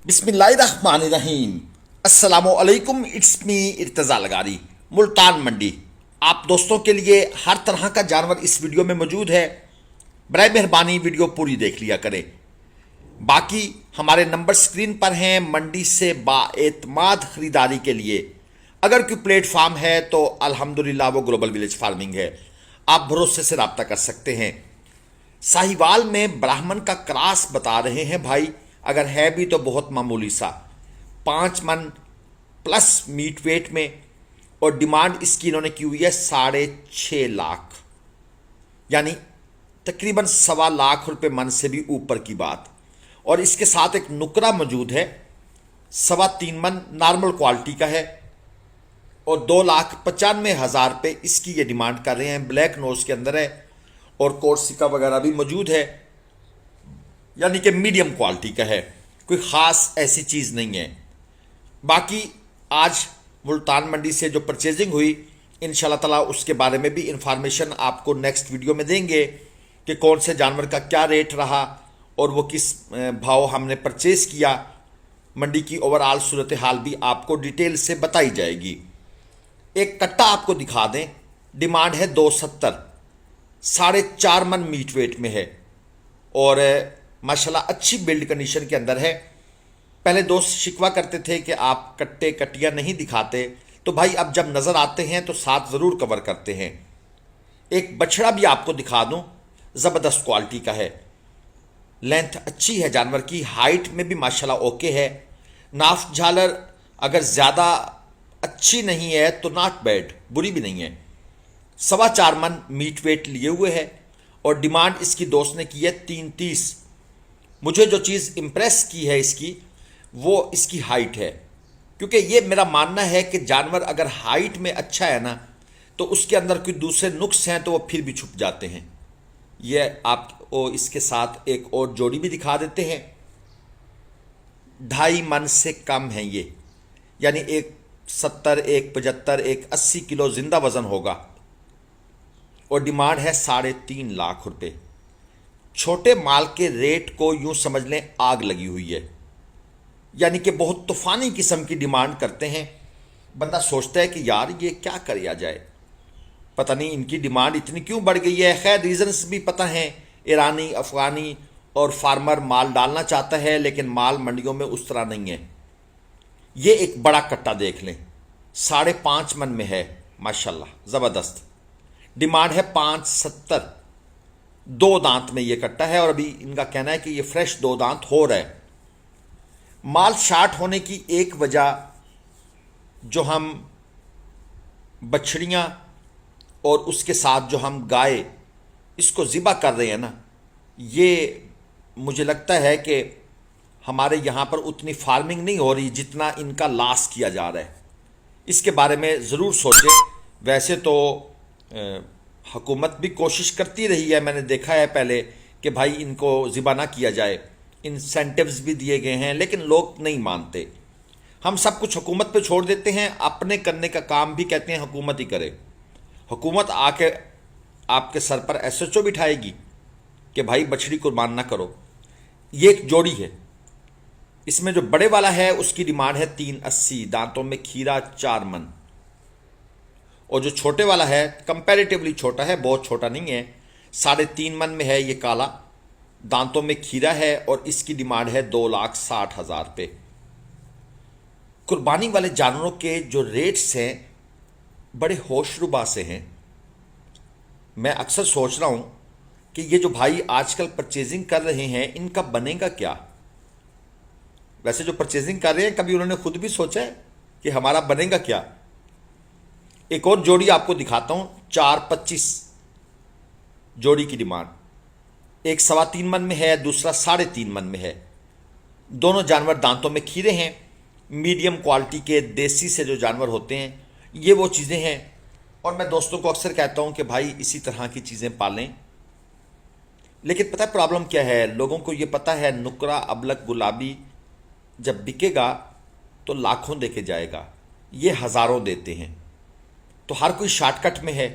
बिस्मिल्लाहिर्रहमानिर्रहीम। अस्सलामुअलैकुम। It's me Irtaza लगारी, Multan मंडी। आप दोस्तों के लिए हर तरह का जानवर इस वीडियो में मौजूद है। बराए मेहरबानी वीडियो पूरी देख लिया करें। बाकी हमारे नंबर स्क्रीन पर हैं। मंडी से बाएतमाद खरीदारी के लिए अगर कोई प्लेटफार्म है तो अल्हम्दुलिल्लाह वो ग्लोबल विलेज फार्मिंग है। आप भरोसे से रब्ता कर सकते हैं। साहिवाल में ब्राह्मण का क्रॉस बता रहे हैं भाई, अगर है भी तो बहुत मामूली सा, 5 मन प्लस मीट वेट में। और डिमांड इसकी इन्होंने की हुई है 6.5 लाख, यानी तकरीबन 1.25 लाख मन से भी ऊपर की बात। और इसके साथ एक नुकरा मौजूद है, 3.25 मन नॉर्मल क्वालिटी का है और 2,95,000 इसकी ये डिमांड कर रहे हैं। ब्लैक नोज के अंदर है और कोर्सिका वगैरह भी मौजूद है, यानी कि मीडियम क्वालिटी का है, कोई ख़ास ऐसी चीज़ नहीं है। बाकी आज मुल्तान मंडी से जो परचेजिंग हुई, इंशाल्लाह ताला उसके बारे में भी इंफॉर्मेशन आपको नेक्स्ट वीडियो में देंगे कि कौन से जानवर का क्या रेट रहा और वो किस भाव हमने परचेज़ किया। मंडी की ओवरऑल सूरत हाल भी आपको डिटेल से बताई जाएगी। एक कट्टा आपको दिखा दें, डिमांड है 270, 4.5 मन मीट वेट में है और माशाल्लाह अच्छी बिल्ड कंडीशन के अंदर है। पहले दोस्त शिकवा करते थे कि आप कट्टे कट्टियाँ नहीं दिखाते, तो भाई अब जब नज़र आते हैं तो साथ ज़रूर कवर करते हैं। एक बछड़ा भी आपको दिखा दूं, ज़बरदस्त क्वालिटी का है, लेंथ अच्छी है जानवर की, हाइट में भी माशाल्लाह ओके है। नाफ झालर अगर ज़्यादा अच्छी नहीं है तो नॉट बैड, बुरी भी नहीं है। 4.25 मन मीट वेट लिए हुए है और डिमांड इसकी दोस्त ने की है 330। मुझे जो चीज़ इम्प्रेस की है इसकी, वो इसकी हाइट है, क्योंकि ये मेरा मानना है कि जानवर अगर हाइट में अच्छा है ना तो उसके अंदर कोई दूसरे नुक्स हैं तो वो फिर भी छुप जाते हैं। ये आपको इसके साथ एक और जोड़ी भी दिखा देते हैं। 2.5 मन से कम है ये, यानी एक 70, एक 75, एक 80 किलो जिंदा वजन होगा और डिमांड है 3.5 लाख। छोटे माल के रेट को यूं समझ लें आग लगी हुई है, यानी कि बहुत तूफानी किस्म की डिमांड करते हैं। बंदा सोचता है कि यार ये क्या किया जाए, पता नहीं इनकी डिमांड इतनी क्यों बढ़ गई है। खैर रीजंस भी पता हैं, ईरानी अफगानी और फार्मर माल डालना चाहता है लेकिन माल मंडियों में उस तरह नहीं है। ये एक बड़ा कट्टा देख लें, 5.5 मन में है, माशाल्लाह ज़बरदस्त। डिमांड है 570, 2 दांत में ये कट्टा है और अभी इनका कहना है कि ये फ्रेश 2 दांत हो रहा है। माल शार्ट होने की एक वजह, जो हम बछड़ियाँ और उसके साथ जो हम गाय इसको ज़िबा कर रहे हैं ना, ये मुझे लगता है कि हमारे यहाँ पर उतनी फार्मिंग नहीं हो रही जितना इनका लॉस किया जा रहा है। इसके बारे में ज़रूर सोचें। वैसे तो हुकूमत भी कोशिश करती रही है, मैंने देखा है पहले कि भाई इनको ज़िबा ना किया जाए, इंसेंटिव्स भी दिए गए हैं, लेकिन लोग नहीं मानते। हम सब कुछ हुकूमत पे छोड़ देते हैं, अपने करने का काम भी कहते हैं हुकूमत ही करे। हुकूमत आके आपके सर पर एसएचओ बिठाएगी कि भाई बछड़ी कुर्बान ना करो। ये एक जोड़ी है, इसमें जो बड़े वाला है उसकी डिमांड है 380, दांतों में खीरा 4 मन। और जो छोटे वाला है कंपैरेटिवली छोटा है, बहुत छोटा नहीं है, 3.5 मन में है, ये काला, दांतों में खीरा है और इसकी डिमांड है 2,60,000। कुर्बानी वाले जानवरों के जो रेट्स हैं बड़े होशरुबा से हैं। मैं अक्सर सोच रहा हूं कि ये जो भाई आजकल परचेजिंग कर रहे हैं इनका बनेगा क्या। वैसे जो परचेजिंग कर रहे हैं, कभी उन्होंने खुद भी सोचा है कि हमारा बनेगा क्या। एक और जोड़ी आपको दिखाता हूं, 4.25 जोड़ी की डिमांड, एक 3.25 मन में है, दूसरा 3.5 मन में है। दोनों जानवर दांतों में खीरे हैं, मीडियम क्वालिटी के देसी से जो जानवर होते हैं, ये वो चीज़ें हैं। और मैं दोस्तों को अक्सर कहता हूं कि भाई इसी तरह की चीज़ें पालें। लेकिन पता है प्रॉब्लम क्या है, लोगों को ये पता है नुकरा अबलक गुलाबी जब बिकेगा तो लाखों देके जाएगा, ये हज़ारों देते हैं। तो हर कोई शॉर्टकट में है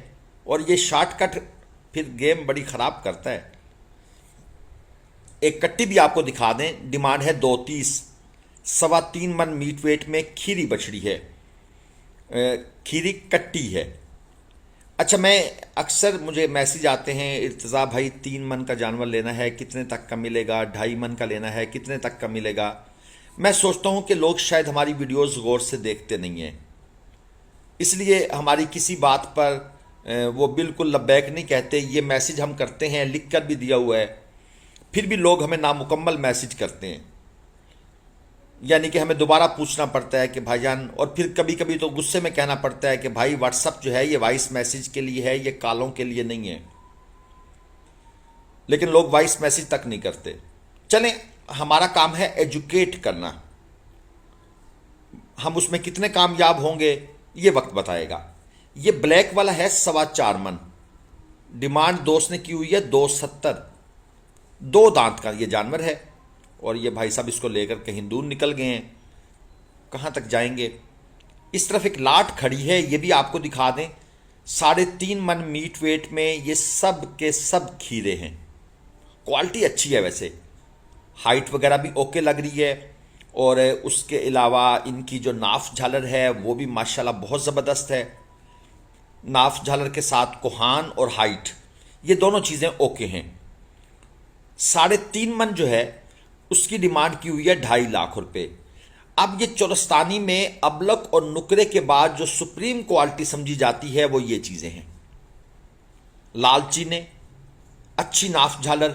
और ये शॉर्टकट फिर गेम बड़ी ख़राब करता है। एक कट्टी भी आपको दिखा दें, डिमांड है 230, 3.25 मन मीट वेट में खीरी बछड़ी है। खीरी कट्टी है। अच्छा, मैं अक्सर मुझे मैसेज आते हैं, इर्तिज़ा भाई 3 मन का जानवर लेना है, कितने तक का मिलेगा? 2.5 मन का लेना है, कितने तक का मिलेगा? मैं सोचता हूं कि लोग शायद हमारी वीडियोस गौर से देखते नहीं हैं, इसलिए हमारी किसी बात पर वो बिल्कुल लब्बैक नहीं कहते। ये मैसेज हम करते हैं, लिख कर भी दिया हुआ है, फिर भी लोग हमें नामुकम्मल मैसेज करते हैं, यानी कि हमें दोबारा पूछना पड़ता है कि भाईजान, और फिर कभी कभी तो गुस्से में कहना पड़ता है कि भाई व्हाट्सअप जो है ये वॉइस मैसेज के लिए है, ये कॉलों के लिए नहीं है। लेकिन लोग वॉइस मैसेज तक नहीं करते। चलें, हमारा काम है एजुकेट करना, हम उसमें कितने कामयाब होंगे ये वक्त बताएगा। ये ब्लैक वाला है 4.25 मन, डिमांड दोस्त ने की हुई है 270। 2 दांत का ये जानवर है, और ये भाई साहब इसको लेकर कहीं दूर निकल गए हैं, कहाँ तक जाएंगे। इस तरफ एक लाट खड़ी है, ये भी आपको दिखा दें। 3.5 मन मीट वेट में ये सब के सब खीरे हैं। क्वालिटी अच्छी है, वैसे हाइट वगैरह भी ओके लग रही है, और उसके अलावा इनकी जो नाफ झालर है वो भी माशाल्लाह बहुत ज़बरदस्त है। नाफ झालर के साथ कोहान और हाइट, ये दोनों चीज़ें ओके हैं। 3.5 मन जो है उसकी डिमांड की हुई है 2.5 लाख रुपए। अब ये चोरस्तानी में अबलक और नुकरे के बाद जो सुप्रीम क्वालिटी समझी जाती है वो ये चीज़ें हैं। लाल चीने, अच्छी नाफ झालर,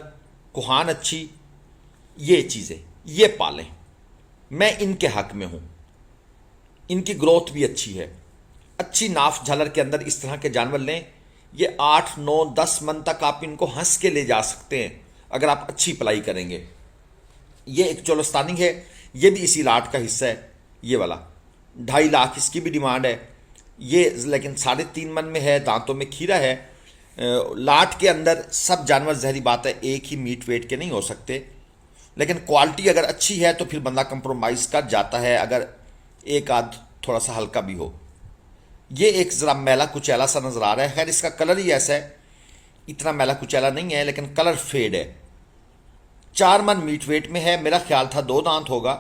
कोहान अच्छी, ये चीज़ें ये पालें। मैं इनके हक में हूं। इनकी ग्रोथ भी अच्छी है। अच्छी नाफ झालर के अंदर इस तरह के जानवर लें, ये 8, 9, 10 मन तक आप इनको हंस के ले जा सकते हैं अगर आप अच्छी पलाई करेंगे। ये एक चोलस्तानी है, ये भी इसी लाट का हिस्सा है। ये वाला 2.5 लाख इसकी भी डिमांड है। ये लेकिन 3.5 मन में है, दांतों में खीरा है। लाट के अंदर सब जानवर, जहरी बात है, एक ही मीट वेट के नहीं हो सकते, लेकिन क्वालिटी अगर अच्छी है तो फिर बंदा कंप्रोमाइज़ कर जाता है, अगर एक आध थोड़ा सा हल्का भी हो। ये एक ज़रा मैला कुचैला सा नज़र आ रहा है। खैर इसका कलर ही ऐसा है, इतना मैला कुचैला नहीं है, लेकिन कलर फेड है। 4 मन मीट वेट में है। मेरा ख्याल था 2 दांत होगा,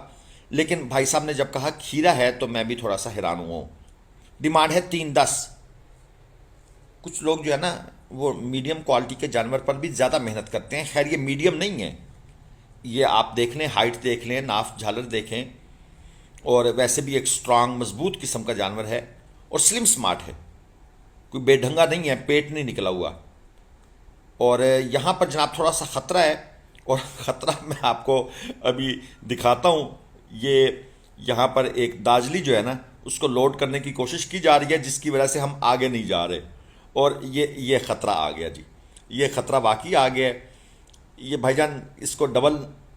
लेकिन भाई साहब ने जब कहा खीरा है तो मैं भी थोड़ा सा हैरान हुआ हूँ। डिमांड है 3.10। कुछ लोग जो है ना वो मीडियम क्वालिटी के जानवर पर भी ज़्यादा मेहनत करते हैं। खैर ये मीडियम नहीं है, ये आप देख लें, हाइट देख लें, नाफ झालर देखें, और वैसे भी एक स्ट्रांग मजबूत किस्म का जानवर है, और स्लिम स्मार्ट है, कोई बेढंगा नहीं है, पेट नहीं निकला हुआ। और यहाँ पर जनाब थोड़ा सा ख़तरा है, और ख़तरा मैं आपको अभी दिखाता हूँ। ये यहाँ पर एक दाजली जो है ना उसको लोड करने की कोशिश की जा रही है, जिसकी वजह से हम आगे नहीं जा रहे, और ये ख़तरा आ गया जी, ये ख़तरा वाकई आ गया है। ये भाईजान इसको डबल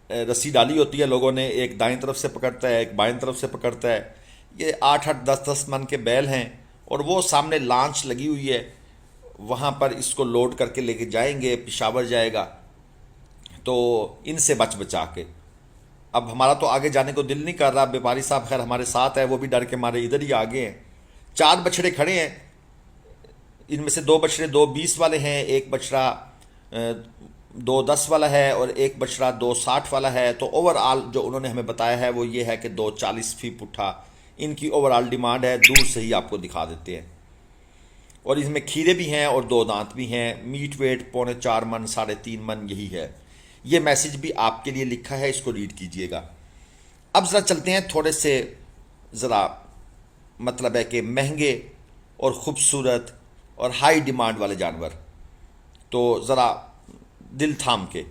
रस्सी डाली होती है लोगों ने, एक दाईं तरफ से पकड़ता है, एक बाईं तरफ से पकड़ता है। ये 8-8, 10-10 मन के बैल हैं, और वो सामने लांच लगी हुई है, वहाँ पर इसको लोड करके लेके जाएंगे, पेशावर जाएगा। तो इनसे बच बचा के, अब हमारा तो आगे जाने को दिल नहीं कर रहा। व्यापारी साहब खैर हमारे साथ है, वो भी डर के मारे इधर ही आगे हैं। 4 बछड़े खड़े हैं, इनमें से 2 बछड़े 2.20 वाले हैं, एक बछड़ा 2.10 वाला है, और एक बछड़ा 2.60 वाला है। तो ओवरऑल जो उन्होंने हमें बताया है वो ये है कि 2.40 फी पुट्ठा इनकी ओवरऑल डिमांड है। दूर से ही आपको दिखा देते हैं, और इसमें खीरे भी हैं और 2 दांत भी हैं। मीट वेट 4.25 मन, 3.5 मन यही है। ये मैसेज भी आपके लिए लिखा है, इसको रीड कीजिएगा। अब ज़रा चलते हैं थोड़े से, ज़रा मतलब है कि महंगे और ख़ूबसूरत और हाई डिमांड वाले जानवर। तो ज़रा दिल थाम के,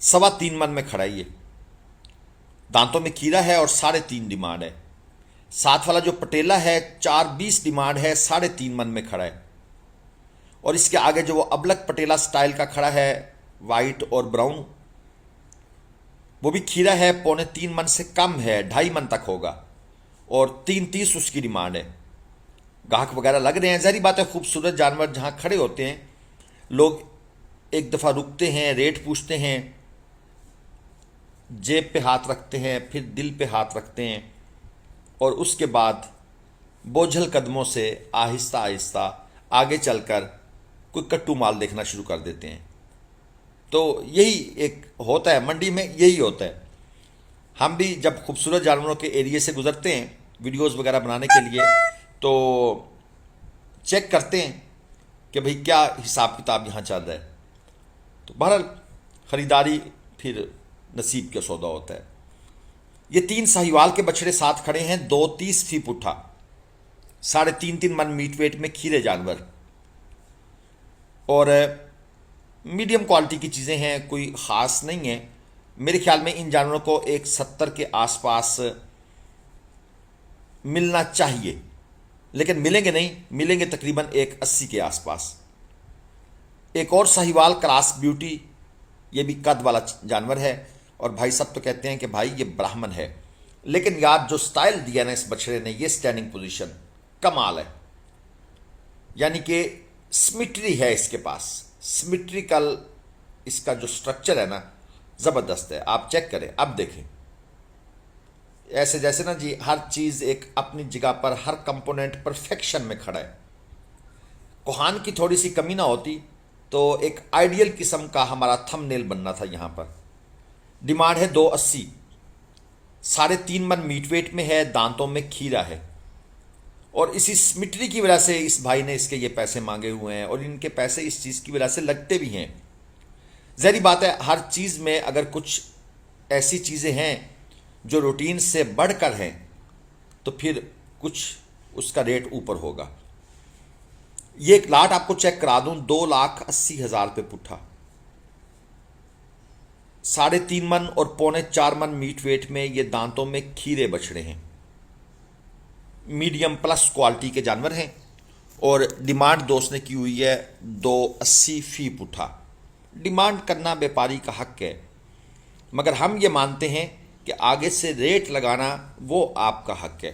3.25 मन में खड़ा है ये, दांतों में खीरा है और 3.5 डिमांड है। साथ वाला जो पटेला है 4.20 डिमांड है, 3.5 मन में खड़ा है। और इसके आगे जो वो अबलक पटेला स्टाइल का खड़ा है, वाइट और ब्राउन, वो भी खीरा है, 3.25 मन से कम है, 2.5 मन तक होगा, और 3.30 उसकी डिमांड है। गाहक वगैरह लग रहे हैं, जहरी बात है, खूबसूरत जानवर जहाँ खड़े होते हैं लोग एक दफ़ा रुकते हैं, रेट पूछते हैं, जेब पे हाथ रखते हैं, फिर दिल पे हाथ रखते हैं, और उसके बाद बोझल कदमों से आहिस्ता आहिस्ता आगे चलकर कोई कट्टू माल देखना शुरू कर देते हैं। तो यही एक होता है मंडी में, यही होता है। हम भी जब खूबसूरत जानवरों के एरिया से गुजरते हैं वीडियोस वगैरह बनाने के लिए, तो चेक करते हैं कि भाई क्या हिसाब किताब यहाँ चल रहा है। तो बहरहाल ख़रीदारी फिर नसीब का सौदा होता है। ये 3 साहिवाल के बछड़े साथ खड़े हैं, 2 30 फी पुट्ठा, 3.5 मन मीट वेट में खीरे जानवर, और मीडियम क्वालिटी की चीज़ें हैं, कोई ख़ास नहीं है। मेरे ख्याल में इन जानवरों को एक 70 के आसपास मिलना चाहिए, लेकिन मिलेंगे नहीं, मिलेंगे तकरीबन एक 80 के आसपास। एक और साहिवाल क्रॉस ब्यूटी, ये भी कद वाला जानवर है, और भाई सब तो कहते हैं कि भाई ये ब्राह्मण है, लेकिन यार जो स्टाइल दिया ना इस बछड़े ने, ये स्टैंडिंग पोजीशन कमाल है। यानी कि सिमेट्री है इसके पास, सिमेट्रिकल इसका जो स्ट्रक्चर है ना ज़बरदस्त है। आप चेक करें, अब देखें, ऐसे जैसे ना जी हर चीज़ एक अपनी जगह पर, हर कंपोनेंट परफेक्शन में खड़ा है। कोहान की थोड़ी सी कमी ना होती तो एक आइडियल किस्म का हमारा थंबनेल बनना था। यहाँ पर डिमांड है 280, 3.5 मन मीट वेट में है, दांतों में खीरा है, और इसी सिमेट्री की वजह से इस भाई ने इसके ये पैसे मांगे हुए हैं, और इनके पैसे इस चीज़ की वजह से लगते भी हैं। ज़ाहिर बात है, हर चीज़ में अगर कुछ ऐसी चीज़ें हैं जो रूटीन से बढ़कर हैं तो फिर कुछ उसका रेट ऊपर होगा। ये एक लाट आपको चेक करा दूं, 2,80,000 रुपये पुट्ठा, 3.5 मन और 3.25 मन मीट वेट में ये दांतों में खीरे बछड़े हैं, मीडियम प्लस क्वालिटी के जानवर हैं, और डिमांड दोस्त ने की हुई है 280 फी पुट्ठा। डिमांड करना व्यापारी का हक है, मगर हम ये मानते हैं कि आगे से रेट लगाना वो आपका हक है।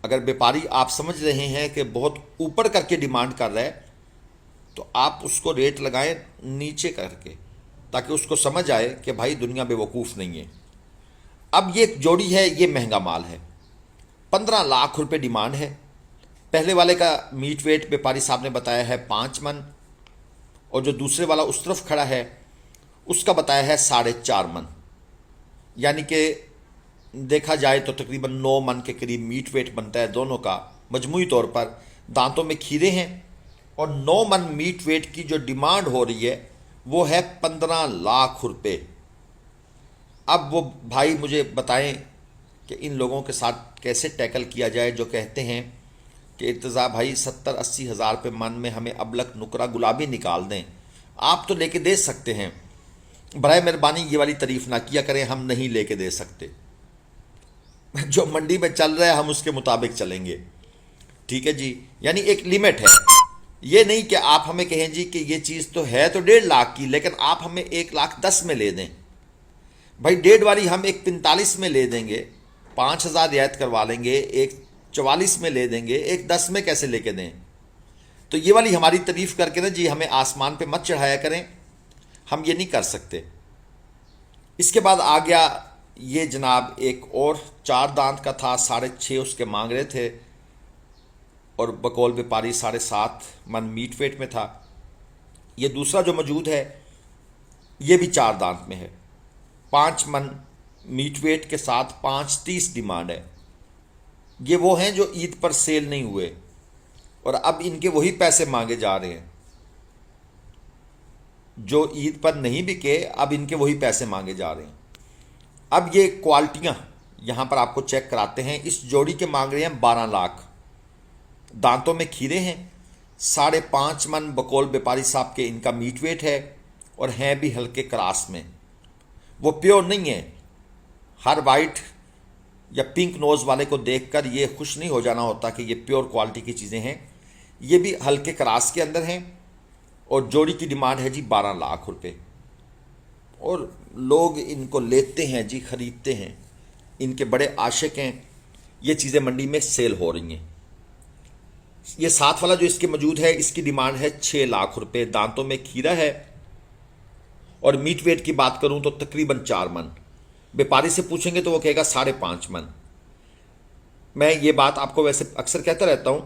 अगर व्यापारी आप समझ रहे हैं कि बहुत ऊपर करके डिमांड कर रहा है, तो आप उसको रेट लगाएं नीचे करके, ताकि उसको समझ आए कि भाई दुनिया बेवकूफ़ नहीं है। अब ये जोड़ी है, ये महंगा माल है, 15 लाख रुपए डिमांड है। पहले वाले का मीट वेट व्यापारी साहब ने बताया है 5 मन, और जो दूसरे वाला उस तरफ खड़ा है उसका बताया है 4.5 मन। यानी कि देखा जाए तो तकरीबन 9 मन के करीब मीट वेट बनता है दोनों का मजमूई तौर पर। दांतों में खीरे हैं, और 9 मन मीट वेट की जो डिमांड हो रही है वो है 15 लाख रुपए। अब वो भाई मुझे बताएं कि इन लोगों के साथ कैसे टैकल किया जाए जो कहते हैं कि इर्तज़ा भाई 70-80 हज़ार रुपये मन में हमें अबलक नुकरा गुलाबी निकाल दें। आप तो लेके दे सकते हैं, बराए मेहरबानी ये वाली तारीफ ना किया करें, हम नहीं लेके दे सकते। जो मंडी में चल रहा है हम उसके मुताबिक चलेंगे, ठीक है जी। यानी एक लिमिट है, ये नहीं कि आप हमें कहें जी कि ये चीज़ तो है तो 1.5 लाख की, लेकिन आप हमें 1,10,000 में ले दें। भाई 1.5 वाली हम 1,45 में ले देंगे, 5,000 रियायत करवा लेंगे, 1,44 में ले देंगे, 1,10 में कैसे लेके दें। तो ये वाली हमारी तारीफ करके ना जी हमें आसमान पे मत चढ़ाया करें, हम ये नहीं कर सकते। इसके बाद आ गया ये जनाब एक और 4 दांत का था, 6.5 उसके मांग रहे थे, और बकौल व्यापारी 7.5 मन मीट वेट में था। ये दूसरा जो मौजूद है ये भी 4 दांत में है, 5 मन मीट वेट के साथ 5.30 डिमांड है। ये वो हैं जो ईद पर सेल नहीं हुए, और अब इनके वही पैसे मांगे जा रहे हैं। जो ईद पर नहीं बिके, अब इनके वही पैसे मांगे जा रहे हैं। अब ये क्वालिटियाँ यहाँ पर आपको चेक कराते हैं। इस जोड़ी के मांग रहे हैं 12 लाख, दांतों में खीरे हैं, 5.5 मन बकौल व्यापारी साहब के इनका मीट वेट है, और हैं भी हल्के क्रास में, वो प्योर नहीं है। हर वाइट या पिंक नोज़ वाले को देखकर ये खुश नहीं हो जाना होता कि ये प्योर क्वालिटी की चीज़ें हैं। ये भी हल्के क्रास के अंदर हैं, और जोड़ी की डिमांड है जी 12 लाख रुपए, और लोग इनको लेते हैं जी, ख़रीदते हैं, इनके बड़े आशिक हैं। ये चीज़ें मंडी में सेल हो रही हैं। ये 7 वाला जो इसके मौजूद है, इसकी डिमांड है 6 लाख रुपए, दांतों में खीरा है, और मीट वेट की बात करूं तो तकरीबन 4 मन। व्यापारी से पूछेंगे तो वो कहेगा 5.5 मन। मैं ये बात आपको वैसे अक्सर कहता रहता हूं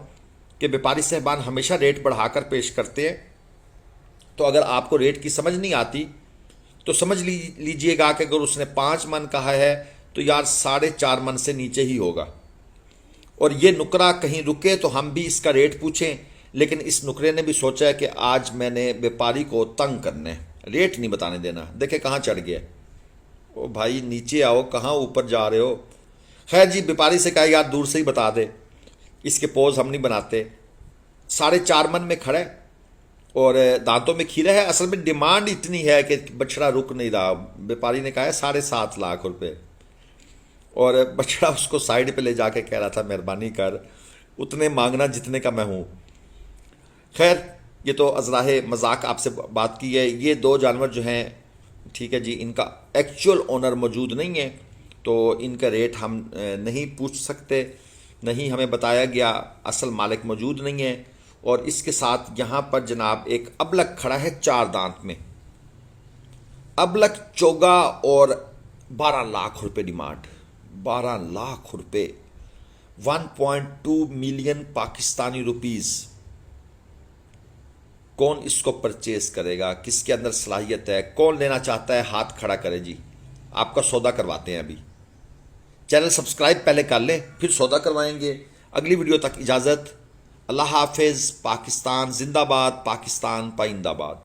कि व्यापारी साहबान हमेशा रेट बढ़ाकर पेश करते हैं। तो अगर आपको रेट की समझ नहीं आती तो समझ लीजिएगा कि अगर उसने 5 मन कहा है तो यार 4.5 मन से नीचे ही होगा। और ये नुकरा कहीं रुके तो हम भी इसका रेट पूछें, लेकिन इस नुकरे ने भी सोचा है कि आज मैंने व्यापारी को तंग करना है, रेट नहीं बताने देना। देखे कहाँ चढ़ गया। ओ भाई नीचे आओ, कहाँ ऊपर जा रहे हो। खैर जी, व्यापारी से कहा यार दूर से ही बता दे, इसके पोज हम नहीं बनाते। 4.5 मन में खड़ा है और दांतों में खीरा है। असल में डिमांड इतनी है कि बछड़ा रुक नहीं रहा। व्यापारी ने कहा है 7.5 लाख रुपए, और बछड़ा उसको साइड पे ले जाके कह रहा था मेहरबानी कर उतने मांगना जितने का मैं हूँ। खैर ये तो अजराहे मजाक आपसे बात की है। ये 2 जानवर जो हैं, ठीक है जी, इनका एक्चुअल ओनर मौजूद नहीं है, तो इनका रेट हम नहीं पूछ सकते, नहीं हमें बताया गया, असल मालिक मौजूद नहीं है। और इसके साथ यहाँ पर जनाब एक अबलक खड़ा है 4 दांत में, अबलक चोगा, और 12 लाख रुपए डिमांड। 12 लाख रुपए, 1.2 मिलियन पाकिस्तानी रुपीस। कौन इसको परचेज करेगा, किसके अंदर सलाहियत है, कौन लेना चाहता है, हाथ खड़ा करे जी, आपका सौदा करवाते हैं। अभी चैनल सब्सक्राइब पहले कर लें, फिर सौदा करवाएंगे। अगली वीडियो तक इजाज़त। अल्लाह हाफिज़। पाकिस्तान जिंदाबाद, पाकिस्तान पाइंदाबाद।